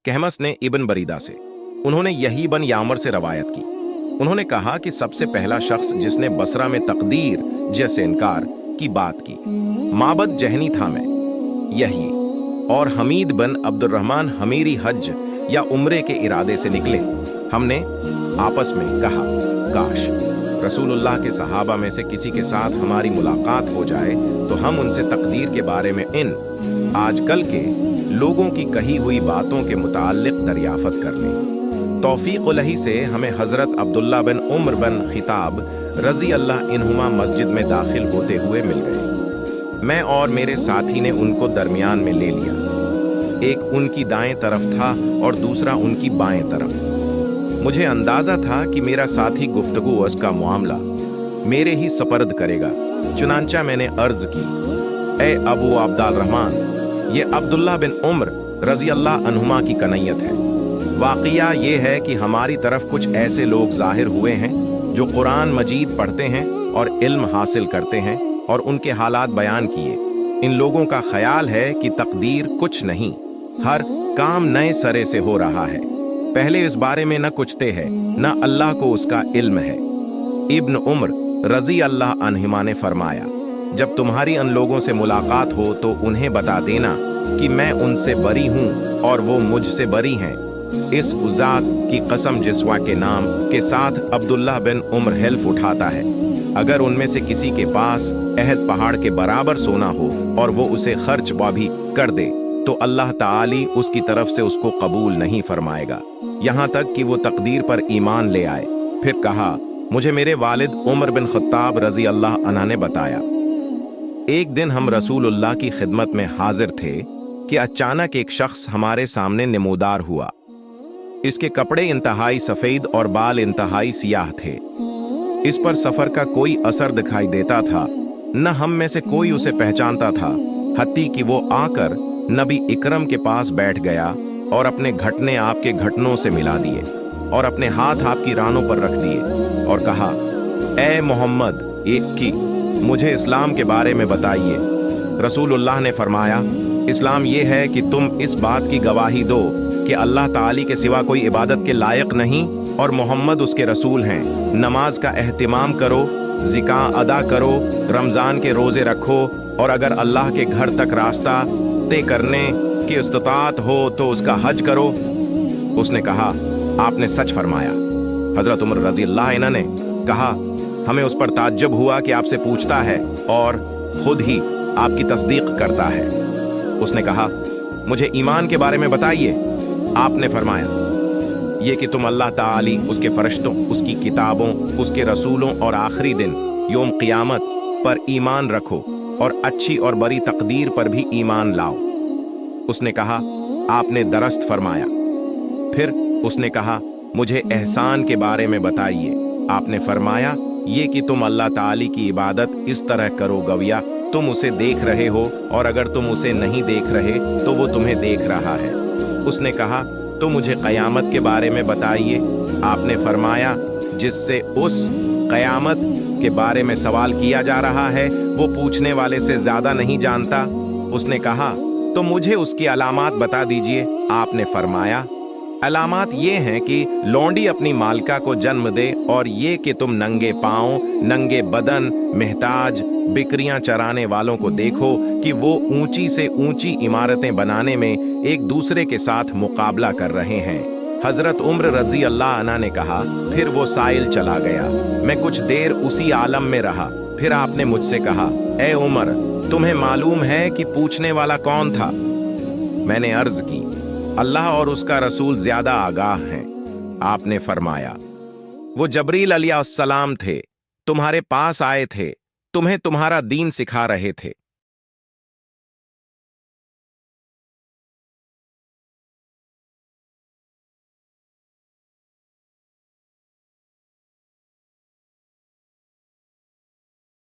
कहमस ने इब्न बरीदा से, उन्होंने यही बन यामर से रवायत की। उन्होंने कहा कि सबसे पहला शख्स जिसने बसरा में तकदीर जैसे इनकार की बात की, माबद जहनी था मैं, यही और हमीद बन अब्दुर्रहमान हमीरी हज या उम्रे के इरादे से निकले। हमने आपस में कहा, काश रसूलुल्लाह के सहाबा में से किसी के साथ हमारी मुलाकात हो जाए तो हम उनसे तकदीर के बारे में इन आजकल के लोगों की कही हुई बातों के मुताल्लिक दरियाफत कर लें। तौफीक उलही से हमें हजरत अब्दुल्ला बिन उम्र बिन खिताब रजी अल्लाह इन्हुमा मस्जिद में दाखिल होते हुए मिल गए। मैं और मेरे साथी ने उनको दरमियान में ले लिया। एक उनकी दाएं तरफ था और दूसरा उनकी बाएं तरफ। मुझे अंदाजा था कि मेरा साथी गुफ्तगू उसका मामला मेरे ही सपर्द करेगा। चुनांचा मैंने अर्ज की, ए अबू अब्दुल रहमान, ये अब्दुल्ला बिन उम्र रजी अल्लाह अन्हुमा की कनैयत है। वाक़िया ये है कि हमारी तरफ कुछ ऐसे लोग जाहिर हुए हैं जो कुरान मजीद पढ़ते हैं और इल्म हासिल करते हैं और उनके हालात बयान किए। इन लोगों का ख्याल है कि तकदीर कुछ नहीं, हर काम नए सरे से हो रहा है। पहले इस बारे में न कुछते है न अल्लाह को उसका इल्म है। इब्न उम्र रजी अल्लाह अन्हुमा ने फरमाया, जब तुम्हारी उन लोगों से मुलाकात हो तो उन्हें बता देना कि मैं उनसे बरी हूं और वो मुझसे बरी हैं। इस उजात की कसम जिसवा के नाम के साथ अब्दुल्ला बिन उम्र हिल्फ उठाता है, अगर उनमें से किसी के पास अहद पहाड़ के बराबर सोना हो और वो उसे खर्च भी कर दे तो अल्लाह ताली उसकी तरफ से उसको कबूल नहीं फरमाएगा, यहाँ तक कि वो तकदीर पर ईमान ले आए। फिर कहा, मुझे मेरे वालिद उमर बिन खत्ताब रजी अल्लाह अन्हा ने बताया, एक दिन हम रसूलुल्लाह की खिदमत में हाजिर थे कि अचानक एक शख्स हमारे सामने नमूदार हुआ। इसके कपड़े इंतहाई सफेद और बाल इंतहाई सियाह थे। इस पर सफर का कोई असर दिखाई देता था, न हम में से कोई उसे पहचानता था, हत्ती कि वो आकर नबी इकरम के पास बैठ गया और अपने घटने आपके घटनों से मिला दिए और अपने हाथ आपकी रानों पर रख दिए और कहा, ए मोहम्मद एक की मुझे इस्लाम के बारे में बताइए। रसूलुल्लाह ने फरमाया, इस्लाम ये है कि तुम इस बात की गवाही दो कि अल्लाह ताली के सिवा कोई इबादत के लायक नहीं और मोहम्मद उसके रसूल हैं। नमाज का एहतिमाम करो, ज़िका अदा करो, रमज़ान के रोज़े रखो और अगर अल्लाह के घर तक रास्ता तय करने की इस्तिताअत हो तो उसका हज करो। उसने कहा, आपने सच फरमाया। हजरत उमर रजी अल्लाह अन्हु ने कहा, हमें उस पर ताज्जुब हुआ कि आपसे पूछता है और खुद ही आपकी तस्दीक करता है। उसने कहा, मुझे ईमान के बारे में बताइए। आपने फरमाया, ये कि तुम अल्लाह ताली, उसके फरिश्तों, उसकी किताबों, उसके रसूलों और आखिरी दिन योम क़ियामत पर ईमान रखो और अच्छी और बड़ी तकदीर पर भी ईमान लाओ। उसने कहा, आपने दरस्त फरमाया। फिर उसने कहा, मुझे एहसान के बारे में बताइए। आपने फरमाया, ये कि तुम अल्लाह ताली की इबादत इस तरह करो गविया तुम उसे देख रहे हो और अगर तुम उसे नहीं देख रहे तो वो तुम्हें देख रहा है। उसने कहा, तो मुझे क़यामत के बारे में बताइए। आपने फरमाया, जिससे उस क़यामत के बारे में सवाल किया जा रहा है वो पूछने वाले से ज्यादा नहीं जानता। उसने कहा, तो मुझे उसकी अलामात बता दीजिए। आपने फरमाया, अलामात ये हैं कि लौंडी अपनी मालिका को जन्म दे और ये कि तुम नंगे पांव, नंगे बदन, महताज, बिकरियां चराने वालों को देखो कि वो ऊंची से ऊंची इमारतें बनाने में एक दूसरे के साथ मुकाबला कर रहे हैं। हजरत उम्र रजी अल्लाह अन्हा ने कहा, फिर वो साइल चला गया। मैं कुछ देर उसी आलम में रहा। फिर आपने मुझसे कहा, ए उमर, तुम्हें मालूम है कि पूछने वाला कौन था? मैंने अर्ज की, अल्लाह और उसका रसूल ज्यादा आगाह हैं। आपने फरमाया, वो जबरील अलैहिस्सलाम थे, तुम्हारे पास आए थे, तुम्हें तुम्हारा दीन सिखा रहे थे।